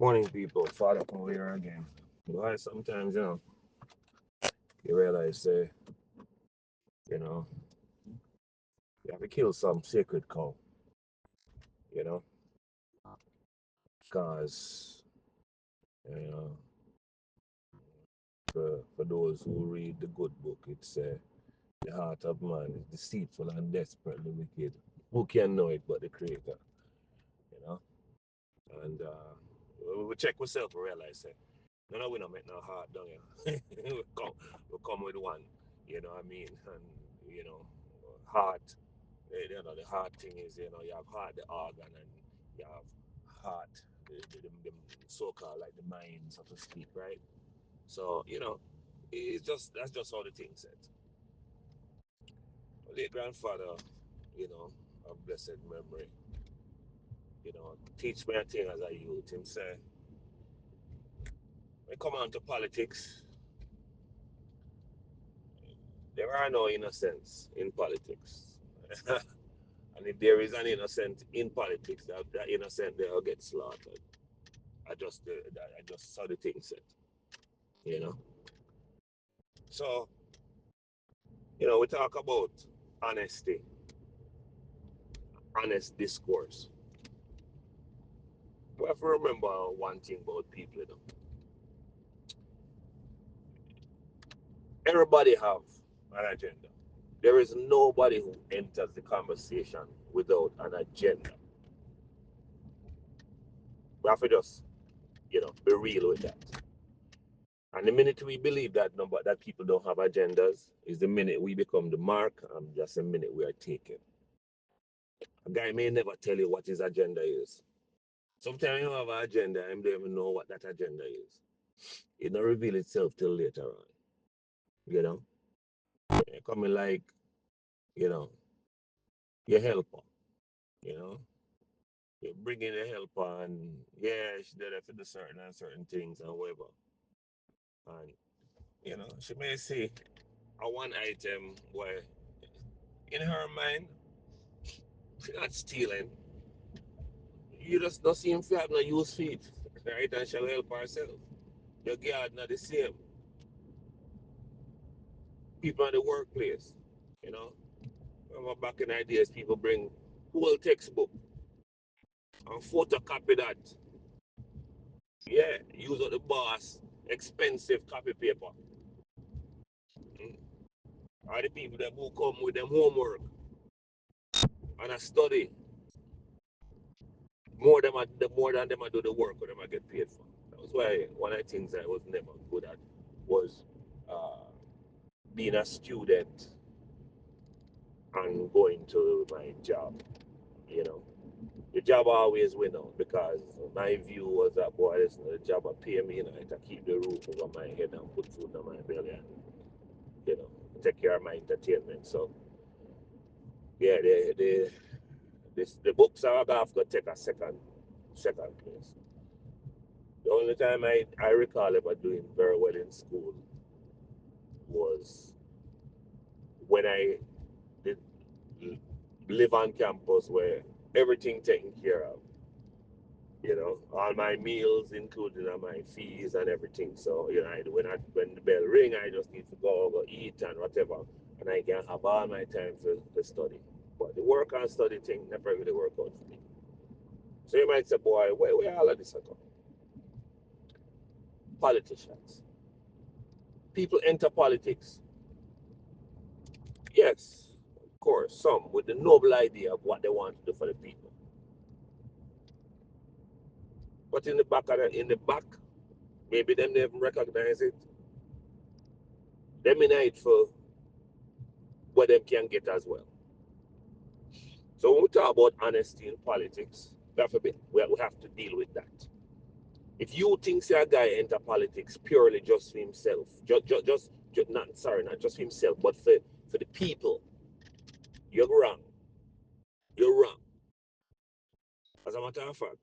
Morning, people. Father over here again. Why sometimes, you realize, you know, you have to kill some sacred cow, you know, because, you know, for those who read the good book, it's the heart of man is deceitful and desperately wicked. Who can know it but the Creator, you know? And we check ourselves and realize, no, we don't make no heart down here. we come with one, you know what I mean? And, heart. The hard thing is, you have heart, the organ, and you have heart, the so-called like the mind, so to speak, right? So, that's just how the thing said. Late grandfather, of blessed memory, teach me a thing as a youth. Him say, when come on to politics, there are no innocents in politics. And if there is an innocent in politics, that innocent they'll get slaughtered. I just saw the thing said, you know. So, we talk about honesty, honest discourse. We have to remember one thing about people, Everybody have an agenda. There is nobody who enters the conversation without an agenda. We have to just, be real with that. And the minute we believe that people don't have agendas is the minute we become the mark and just the minute we are taken. A guy may never tell you what his agenda is. Sometimes you have an agenda and you don't even know what that agenda is. It don't reveal itself till later on. You know? You're coming like, you know, your helper. You know? You bring in a helper and yeah, she did it for the certain and certain things and whatever. And she may see a one item where in her mind, she's not stealing. You just don't seem to have no use for it. Right? And she'll help herself. Your guard not the same. People in the workplace, you know. Remember back in the days, people bring whole textbook and photocopy that. Yeah, use up the boss, expensive copy paper. Mm. Are the people that who come with them homework and a study more than them I do the work or them I get paid for. That was why one of the things I was never good at was uh, being a student and going to my job. You know, the job always win out because my view was that boy, listen, the job will pay me, to keep the roof over my head and put food in my belly and take care of my entertainment. So yeah, the books are gonna have to take a second place. The only time I recall ever doing very well in school was when I did live on campus where everything taken care of. All my meals included and my fees and everything. So, when the bell ring, I just need to go eat and whatever. And I can have all my time to study. But the work and study thing never really work out for me. So you might say, boy, where all of this come? Politicians. People enter politics. Yes, of course, some with the noble idea of what they want to do for the people. But in the back, maybe them never recognize it. Them in it for what them can get as well. So when we talk about honesty in politics, we have to deal with that. If you think say a guy enter politics purely just for himself, not just for himself, but for the people, you're wrong. You're wrong. As a matter of fact,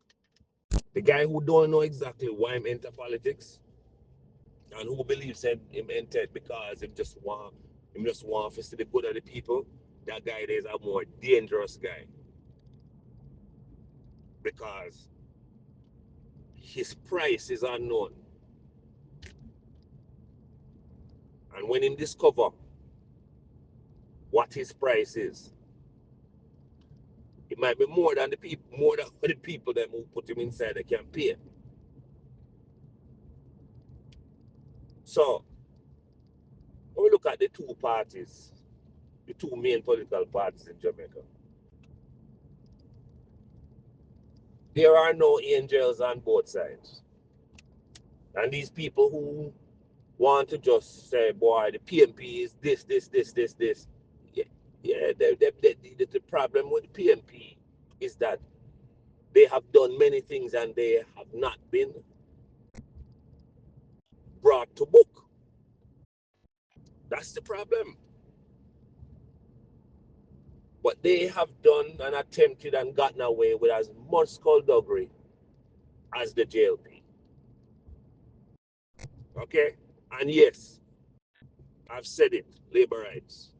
the guy who don't know exactly why him enter politics and who believes him entered because him just want to see the good of the people, that guy is a more dangerous guy because his price is unknown. And when him discover what his price is, it might be more than the people that who put him inside they can pay. So when we look at the two parties, the two main political parties in Jamaica, there are no angels on both sides. And these people who want to just say, boy, the PNP is this. Yeah, yeah. The problem with the PNP is that they have done many things and they have not been brought to book. That's the problem. But they have done and attempted and gotten away with as much skullduggery as the JLP. Okay? And yes, I've said it, labor rights.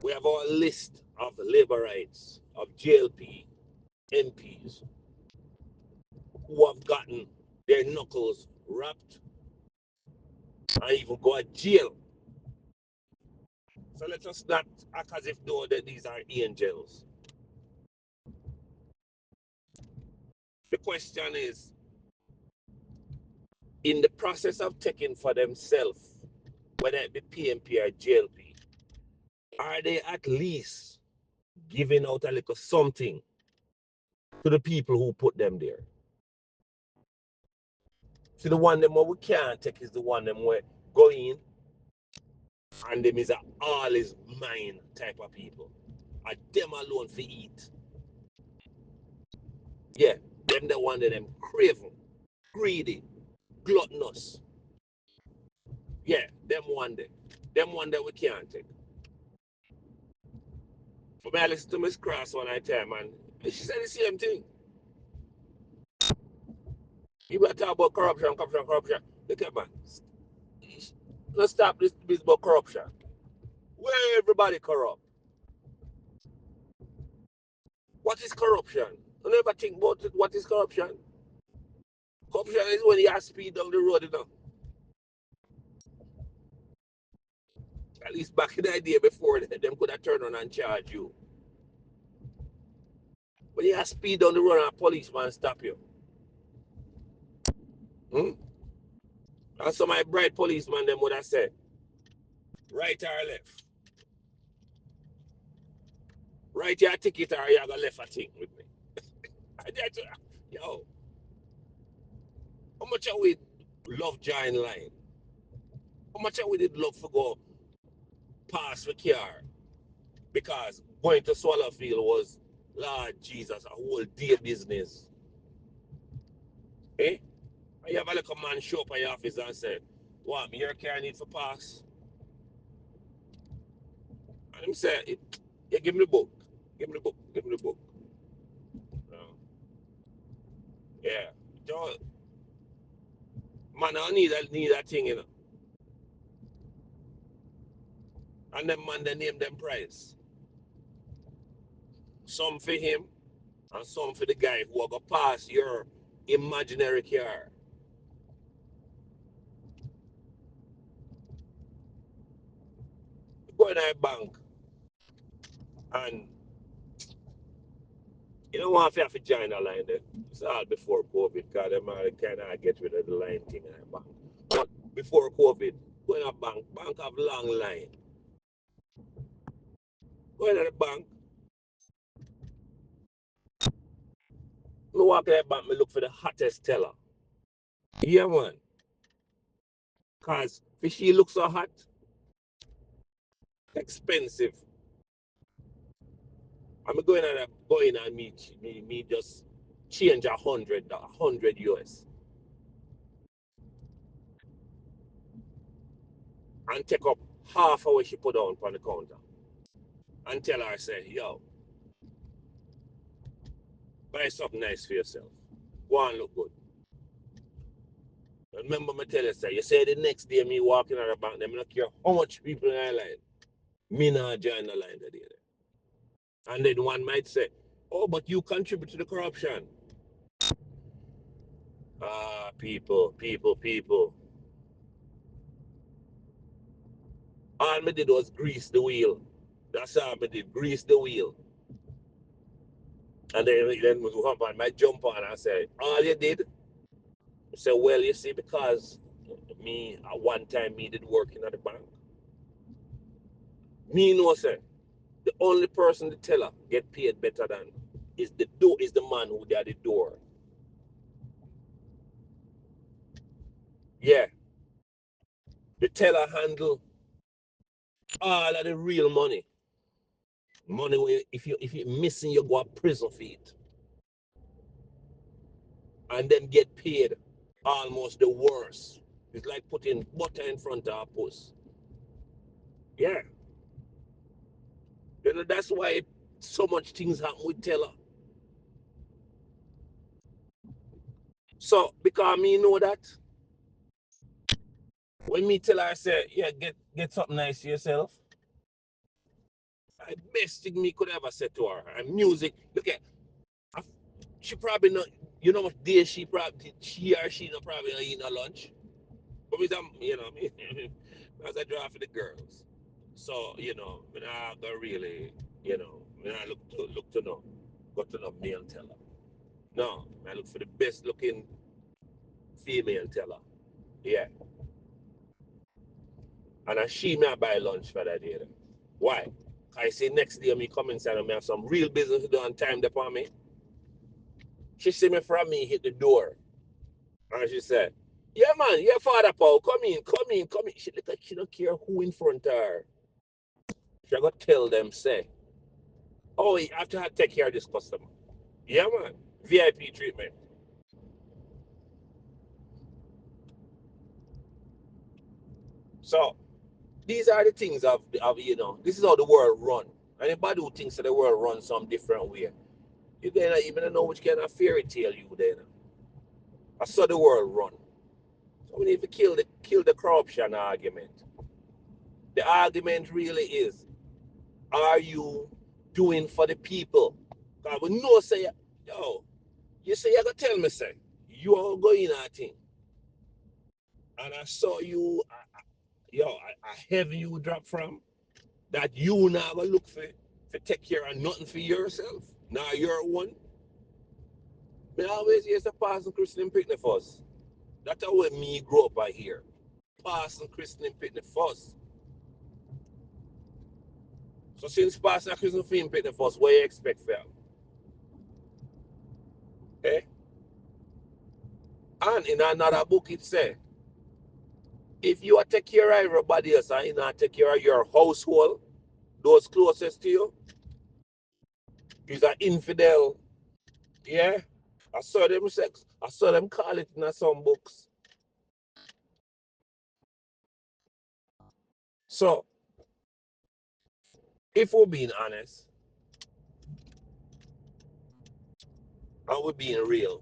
We have our list of labor rights, of JLP MPs who have gotten their knuckles wrapped and even go to jail. So let us not act as if though that these are angels. The question is, in the process of taking for themselves, whether it be PMP or JLP, are they at least giving out a little something to the people who put them there? See, the one them where we can't take is the one them where go in and them is a all is mine type of people. And them alone for eat. Yeah, them the one that them craving, greedy, gluttonous. Yeah, them one day. Them one that we can't take. But I listen to Miss Cross one time and she said the same thing. You better talk about corruption. Look at man. Let's stop this business about corruption. Where everybody corrupt. What is corruption? You never think about it. What is corruption? Corruption is when you have speed down the road, you know. At least back in the day before them could have turned on and charge you. When you have speed down the road and a policeman stop you. Hmm? And some of my bright policeman them would have said, right or left? Right your ticket or you have left a thing with me. Yo, how much are we love giant line? How much are we did love for go past the car? Because going to Swallowfield was, Lord Jesus, a whole day business. Eh? And you have a little man show up at your office and say, what, your car need for pass? And him say, yeah, give me the book. Give me the book. Give me the book. No. Yeah. So, man, I need that thing, you know. And them man, they name them price. Some for him and some for the guy who will go pass your imaginary car. Go in a bank and you don't want to have to join a line there. It's all before COVID because them kind of get rid of the line thing in a bank. But before COVID, go in a bank have long line. Go in the bank, me walk in the bank, me look for the hottest teller. Yeah, man. Because fishy looks so hot, expensive. I'm going and me just change a hundred US and take up half of what she put down on the counter and tell her, say, yo, buy something nice for yourself. Go and look good. Remember me tell you, say, you say the next day me walking out of the bank, them not care how much people in the line. Me not join the line that day. And then one might say, oh, but you contribute to the corruption. People. All me did was grease the wheel. That's all me did, grease the wheel. And then we come on, my jump on and say, all you did? I say, well, you see, because me, at one time, me did working at the bank. Me know, say, the only person the teller get paid better than is the man who at the door. Yeah, the teller handle all of the real money. Money where if you missing, you go to prison for it. And then get paid almost the worst. It's like putting butter in front of a puss. Yeah. You know, that's why so much things happen with teller. So because me know that, when me tell her I say, yeah, get something nice to yourself, the best thing me could ever say to her. And music, look at, she probably not, you know what day she or she not probably not eating her lunch. But me, you know, me, as I draw for the girls. So, you know, me not gonna really, you know, me not look to know, got to know male teller. No, I look for the best looking female teller. Yeah. And she may buy lunch for that day. Why? I say next day me come inside and me have some real business to do on time upon me. She see me from me hit the door. And she said, yeah man, yeah father Paul, come in. She look like she don't care who in front of her. She got tell them say, oh you have to take care of this customer. Yeah man. VIP treatment. So these are the things of you know, this is how the world run. Anybody who thinks that the world runs some different way, you then even know which kind of fairy tale you then. I saw the world run. So we need to kill the corruption argument. The argument really is, are you doing for the people? Because we know say, yo, you say you gotta tell me say, you are going at thing. And I saw you, yo, I have you drop from that you now gonna look for take care of nothing for yourself. Now you're one. Me always used to pass and Christian picnic first. That's how me grow up out here. Pass and Christian picnic first. So since pass and Christian picnic first, what you expect for him? Eh? And in another book it say, if you are take care of everybody else and you not take care of your household, those closest to you, is an infidel. Yeah? I saw them call it in some books. So if we're being honest and we're being real,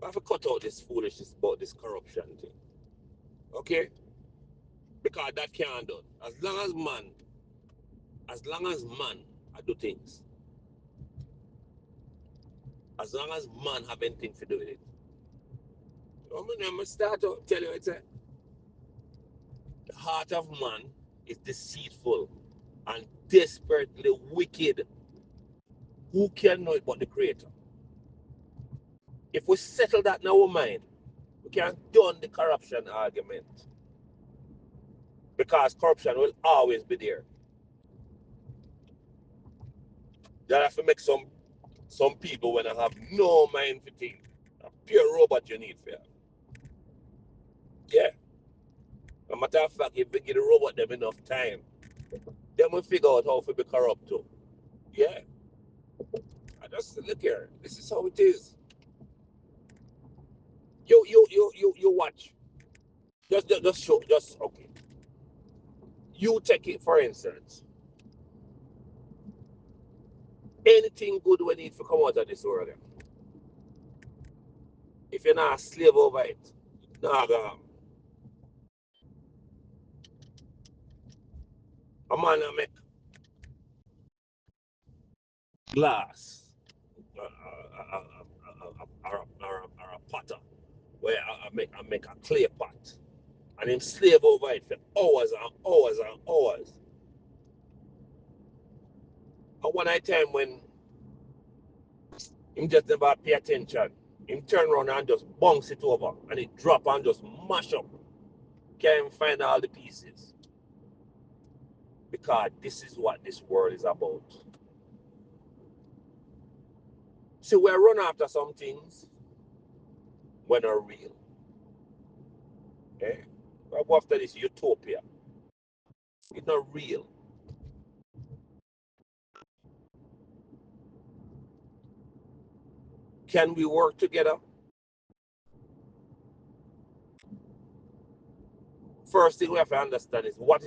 we have to cut out this foolishness about this corruption thing. Okay? Because that can't done. As long as man I do things, as long as man have anything to do with it. I'm gonna start to tell you it's the heart of man is deceitful and desperately wicked. Who can know it but the creator? If we settle that in our mind, we can done the corruption argument. Because corruption will always be there. You have to make some people when I have no mind for things. A pure robot you need for you. Yeah. A matter of fact, if we give the robot them enough time, then we figure out how to be corrupt too. Yeah. I just look here. This is how it is. You watch. Just show. Just okay. You take it for instance. Anything good we need to come out of this world. If you're not a slave over it, nah, a man make glass or a potter make a clay pot. And him slave over it for hours and hours and hours. And one time when him just never pay attention, him turn around and just bounce it over and it drop and just mash up. Can't find all the pieces. Because this is what this world is about. See, we run after some things when not real. Okay? We go after this utopia. It's not real. Can we work together? First thing we have to understand is what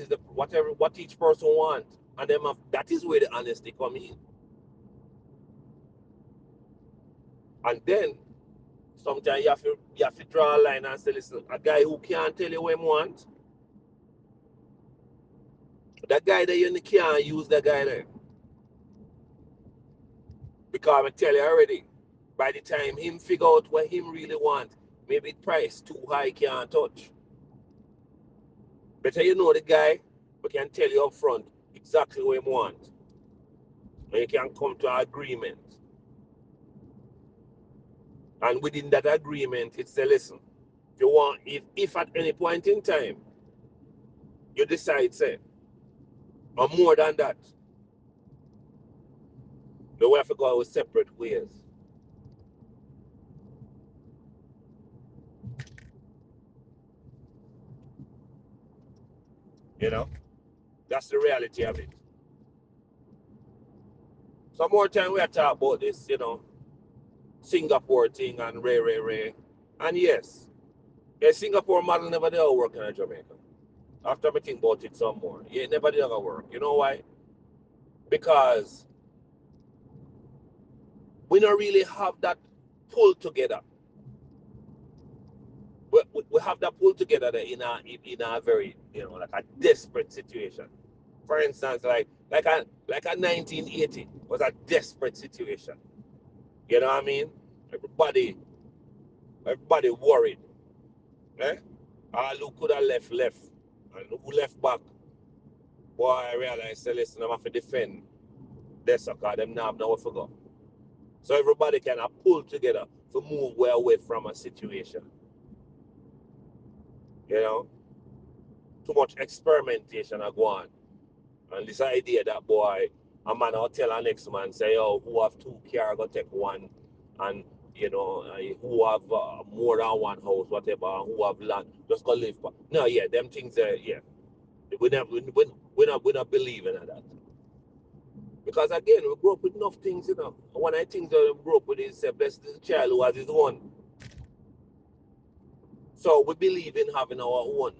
each person wants. And then that is where the honesty come in. And then sometimes you have to draw a line and say, listen, a guy who can't tell you what he wants, that guy there you can't use that guy there. Because I tell you already, by the time him figure out what him really want, maybe the price too high can't touch. Better you know the guy, but can tell you up front exactly what he want. And you can come to an agreement. And within that agreement, it's the listen. If you want, if at any point in time you decide, say, or more than that, then we have to go our separate ways. You know? That's the reality of it. Some more time we are talk about this, Singapore thing and Ray. And yes, a Singapore model never did work in Jamaica. After I think about it some more, it never did ever work. You know why? Because we don't really have that pull together. We have that pull together in a very like a desperate situation. For instance, like a 1980 was a desperate situation. You know what I mean? Everybody worried. Eh? All who could have left, and who left back. Boy, I realized, say, listen, I'm have to defend this because them now have nowhere to go. So everybody can pull together to move well away from a situation. You know, too much experimentation are going. And this idea that boy, a man will tell a next man, say, oh, who have two cars, go take one. And, who have more than one house, whatever, and who have land, just go live. No, yeah, them things are, yeah. We not believing in that. Because again, we grew up with enough things, One of the things that we grew up with is blessed is the child who has his own. So we believe in having our own.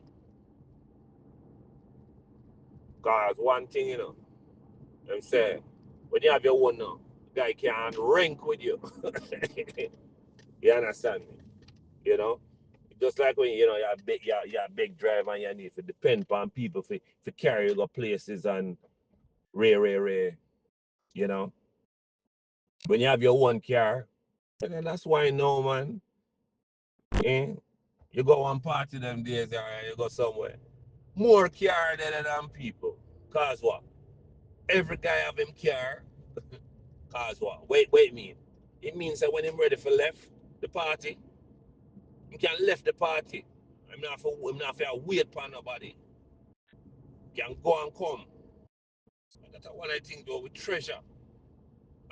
Because one thing, them say, when you have your own now, the guy can't rank with you. You understand me? You know? Just like when you're a big driver and you need to depend on people for carry you go places and ray. You know? When you have your one car, that's why no man. Eh? You go one party them days or you go somewhere. More car than people. Cause what? Every guy have him car. Cause what? Wait mean. It means that when him ready for left the party, he can left the party. I'm not for wait for nobody. He can go and come. And that's what I think though with treasure.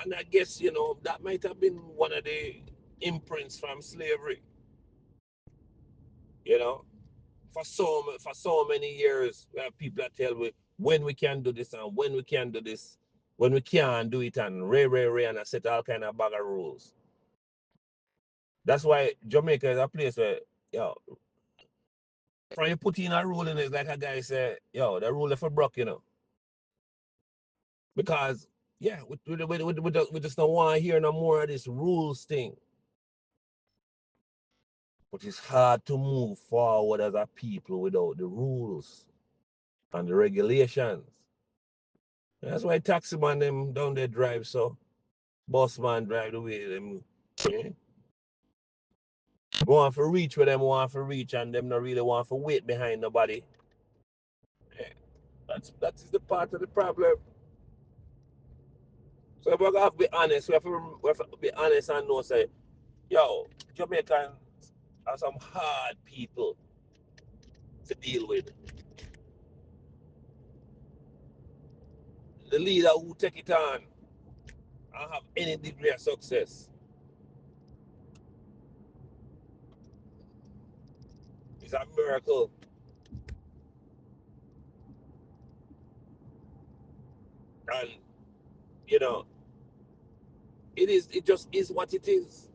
And I guess, that might have been one of the imprints from slavery. You know, for so many years, we have people that tell me when we can do this and when we can do this, when we can't do it, and ray, and I set all kind of bag of rules. That's why Jamaica is a place where, yo, from you put in a rule in it, like a guy say, yo, the rule is for broke, because yeah, we just don't want to hear no more of this rules thing. But it's hard to move forward as a people without the rules and the regulations. That's why taxi man them down there drive so. Boss man drive the way them. Yeah. Want to reach where them want to reach, and them not really want to wait behind nobody. Yeah, that is the part of the problem. So we have to be honest. We have to be honest and know say, yo, Jamaicans are some hard people to deal with. The leader who take it on and have any degree of success is a miracle. And you know, it just is what it is.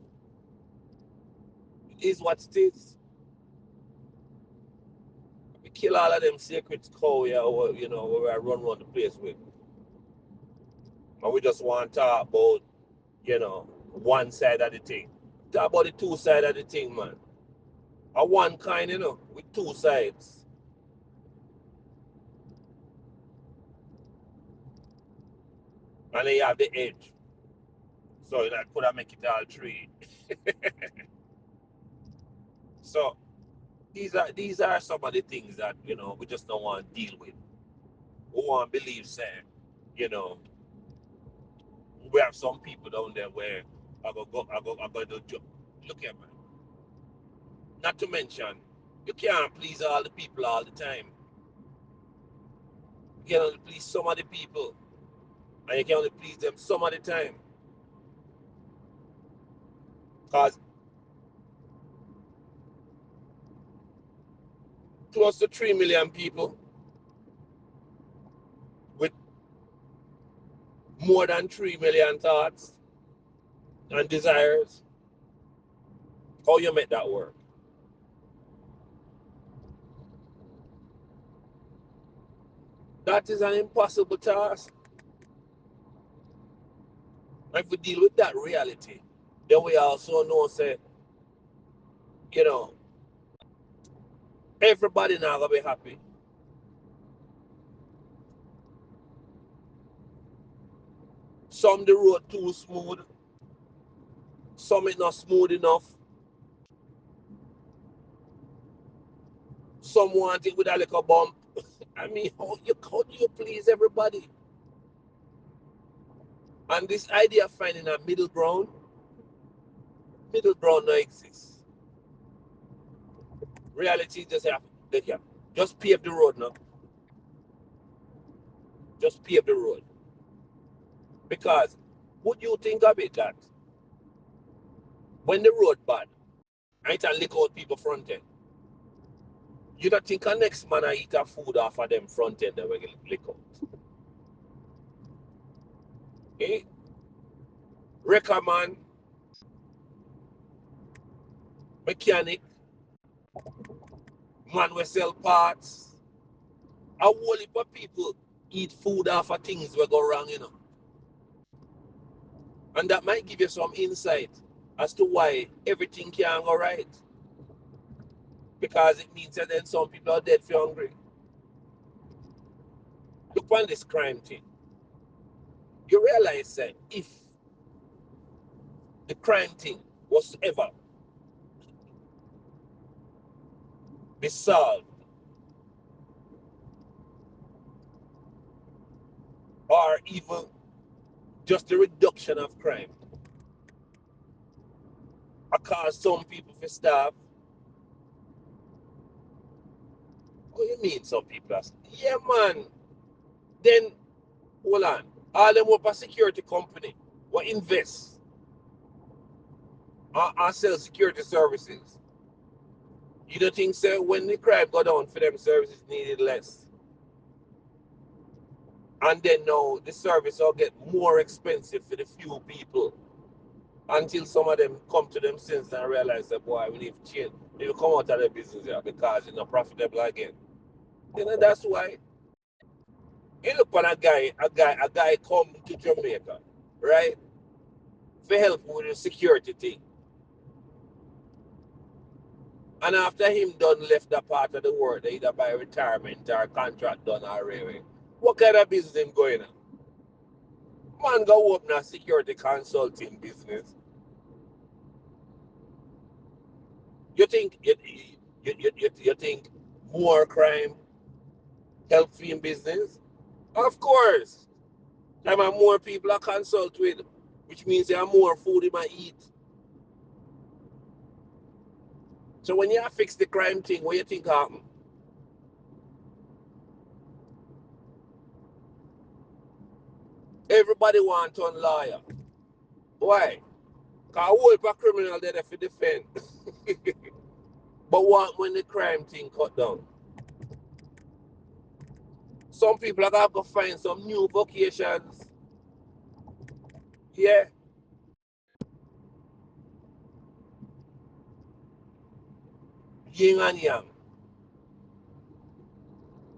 It is what it is. We kill all of them sacred cow, yeah, where I run the place with. And we just want to talk about, one side of the thing. Talk about the two side of the thing, man. A one kind, with two sides. And then you have the edge. So that could have make it all three. So these are some of the things that, we just don't want to deal with. We want to believe, say, you know, we have some people down there where I go do look at man. Not to mention, you can't please all the people all the time. You can only please some of the people, and you can only please them some of the time. Cause close to 3 million people with more than 3 million thoughts and desires. How you make that work? That is an impossible task. And if we deal with that reality, then we also know say, you know, everybody now gonna be happy. Some the road too smooth, some it not smooth enough. Some want it with a little bump. I mean, how do you please everybody? And this idea of finding a middle ground no exists. Reality just have they can just pave the road now. Just pave the road. Because would you think of it that when the road bad, I can lick out people front end. You don't think a next man I eat a food off of them front end that we lick out. Eh? Wrecker man, mechanic, man we sell parts. A whole heap of people eat food off of things we go wrong. And that might give you some insight as to why everything can't go right. Because it means that then some people are dead for hungry. Look on this crime thing. You realize that if the crime thing was to ever be solved or even just the reduction of crime, I cause some people to starve. What do you mean some people are? Yeah, man. Then, hold on. All them up a security company will invest and sell security services. You don't think so? When the crime go down for them services needed less. And then now the service will get more expensive for the few people until some of them come to them sense and realize that boy, we need to change. They will come out of the business here because it's not profitable again. That's why you look on a guy come to Jamaica, right? For help with the security thing. And after him done left that part of the world, either by retirement or contract done already, what kind of business him going on? Man go open a security consulting business. You think more crime help in business? Of course. There are more people I consult with, which means there are more food in my eat. So when you fix the crime thing, what you think happen? Everybody want to lawyer. Why? Because whole heap of criminal there for defend. But what when the crime thing cut down? Some people are gonna go find some new vocations. Yeah. Yin and yang,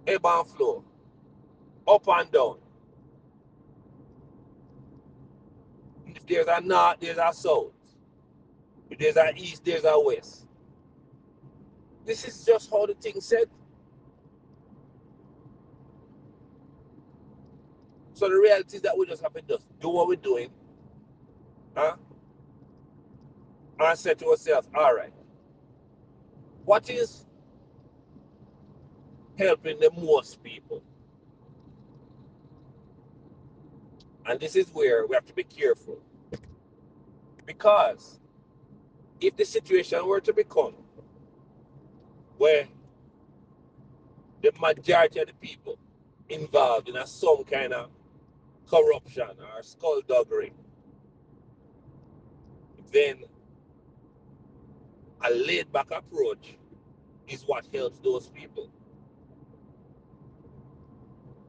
ebb and flow, up and down. If there's a north, there's a south. If there's a east, there's a west. This is just how the thing said. So the reality is that we just have to just do what we're doing, huh? And say to ourselves, all right, what is helping the most people? And this is where we have to be careful. Because if the situation were to become where the majority of the people involved in some kind of corruption or skullduggery, then a laid back approach is what helps those people.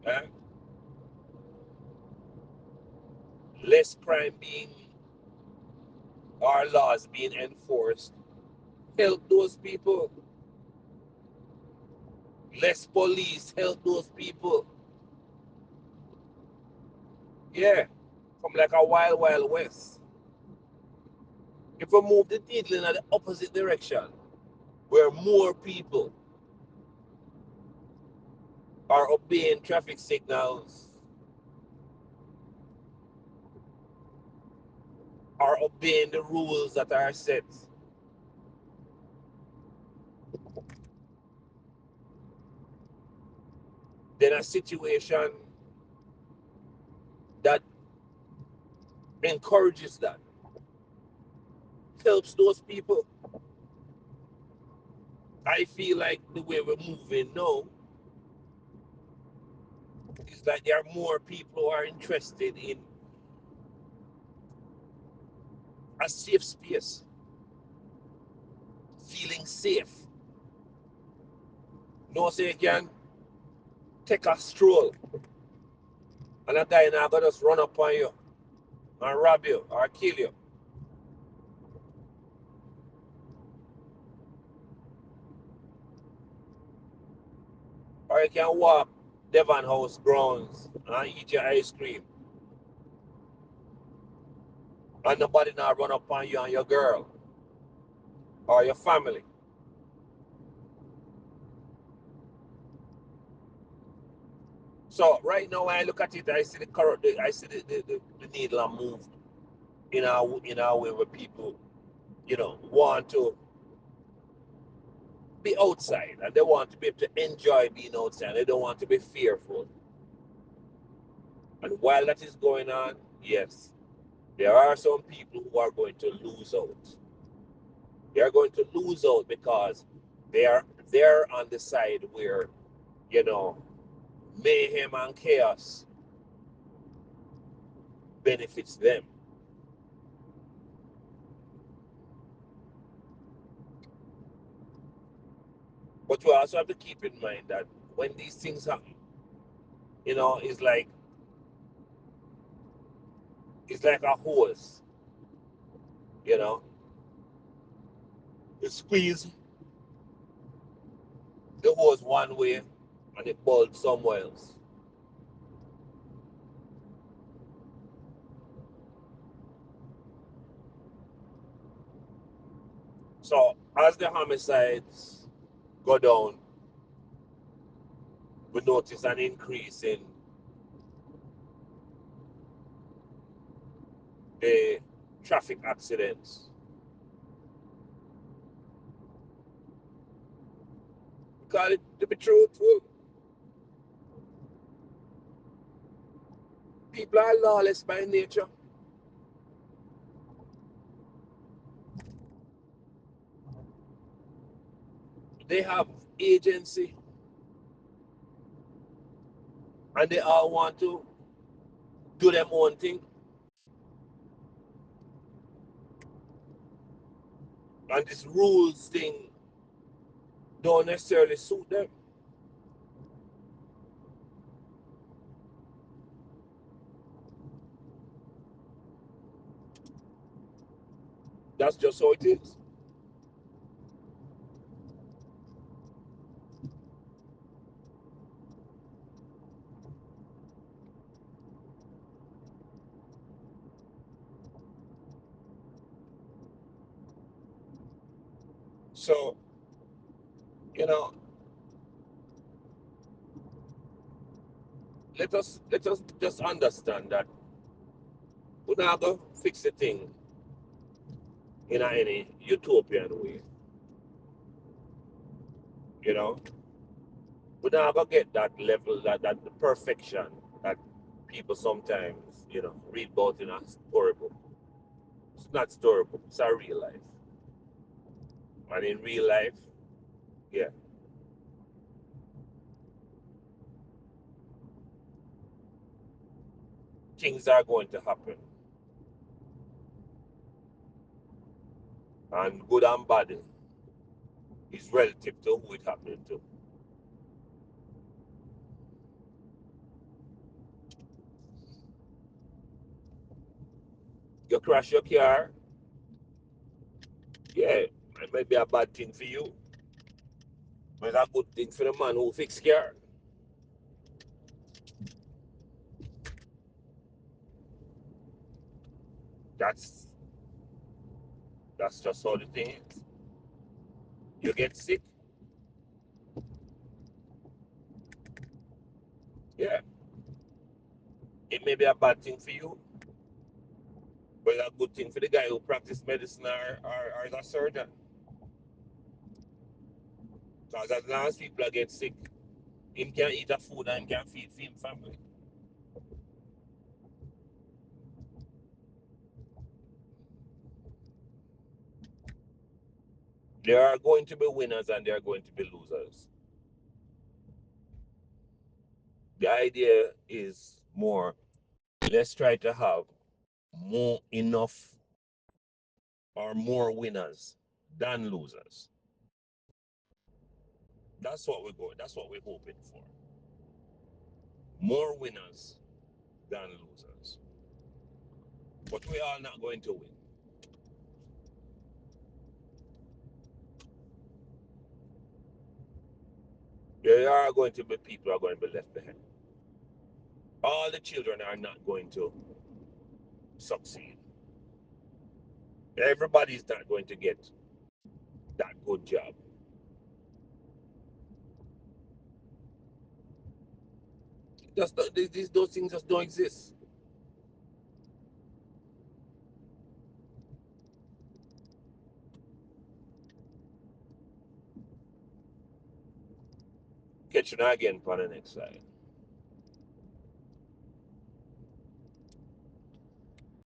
Eh? Less crime being or laws being enforced help those people. Less police help those people. Yeah, from like a wild, wild west. If we move the needle in the opposite direction, where more people are obeying traffic signals, are obeying the rules that are set, then a situation that encourages that helps those people. I feel like the way we're moving now is like there are more people who are interested in a safe space, feeling safe. No say you can take a stroll and a guy now gonna just run up on you and rob you or kill you. Or you can walk Devon House grounds and eat your ice cream and nobody now run up on you and your girl or your family. So right now when I look at it, I see the current, I see the needle and moved in our way where people, want to be outside and they want to be able to enjoy being outside. They don't want to be fearful. And while that is going on, yes, there are some people who are going to lose out. They are going to lose out because they're on the side where, you know, mayhem and chaos benefits them. But you also have to keep in mind that when these things happen, it's like a hose, you know. You squeeze the hose one way and it bulges somewhere else. So as the homicides go down, we notice an increase in the traffic accidents. Call it to be truthful. People are lawless by nature. They have agency and they all want to do their own thing. And this rules thing don't necessarily suit them. That's just how it is. So, you know, let us just understand that we're not gonna fix the thing in any utopian way. You know, we're not gonna get that level, that the perfection that people sometimes, read about in a storybook. It's not storybook, it's a real life. And in real life, yeah, things are going to happen. And good and bad is relative to who it happened to. You crash your car, yeah, it might be a bad thing for you, but it's a good thing for the man who fix car. That's that's just how the thing is. You get sick, yeah, it may be a bad thing for you, but it's a good thing for the guy who practice medicine or is a surgeon. Because as long as people get sick, him can eat a food and him can feed him family. There are going to be winners and there are going to be losers. The idea is more, let's try to have more enough or more winners than losers. That's what we're going. That's what we're hoping for. More winners than losers. But we are not going to win. There are going to be people who are going to be left behind. All the children are not going to succeed. Everybody's not going to get that good job. Just those things just don't exist. Catch you again on the next slide.